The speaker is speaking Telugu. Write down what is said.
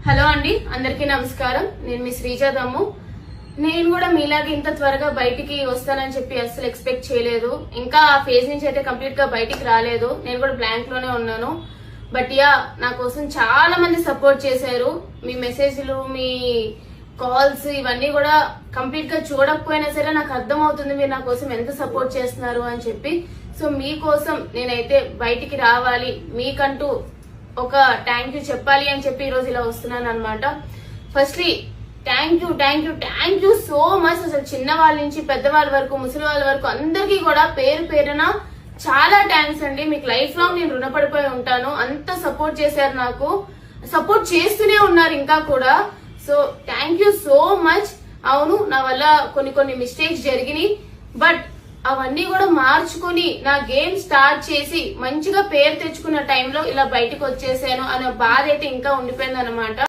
హలో అండి, అందరికీ నమస్కారం. నేను మీ శ్రీజాదమ్ము. నేను కూడా మీలాగే ఇంత త్వరగా బయటికి వస్తానని చెప్పి అస్సలు ఎక్స్పెక్ట్ చేయలేదు. ఇంకా ఆ ఫేజ్ నుంచి అయితే కంప్లీట్ గా బయటికి రాలేదు. నేను కూడా బ్లాంక్ లోనే ఉన్నాను. బట్ నా కోసం చాలా మంది సపోర్ట్ చేశారు. మీ మెసేజ్లు, మీ కాల్స్ ఇవన్నీ కూడా కంప్లీట్ గా చూడకపోయినా సరే నాకు అర్థం అవుతుంది మీరు నా కోసం ఎంత సపోర్ట్ చేస్తున్నారు అని చెప్పి. సో మీకోసం నేనైతే బయటికి రావాలి, మీకంటూ ఒక థ్యాంక్ యూ చెప్పాలి అని చెప్పి ఈ రోజు ఇలా వస్తున్నాను అనమాట. Firstly thank you so much. అసలు చిన్న వాళ్ళ నుంచి పెద్దవాళ్ళ వరకు, ముసలి వాళ్ళ వరకు అందరికీ కూడా పేరు పేరున చాలా థ్యాంక్స్ అండి. మీకు లైఫ్ లాంగ్ నేను రుణపడిపోయి ఉంటాను. అంత సపోర్ట్ చేశారు, నాకు సపోర్ట్ చేస్తూనే ఉన్నారు ఇంకా కూడా. So thank you so much. అవును, నా వల్ల కొన్ని మిస్టేక్స్ జరిగినాయి, బట్ అవన్నీ కూడా మార్చుకుని నా గేమ్ స్టార్ట్ చేసి మంచిగా పేరు తెచ్చుకున్న టైంలో ఇలా బయటకు వచ్చేసాను అనే బాధ అయితే ఇంకా ఉండిపోయింది అనమాట.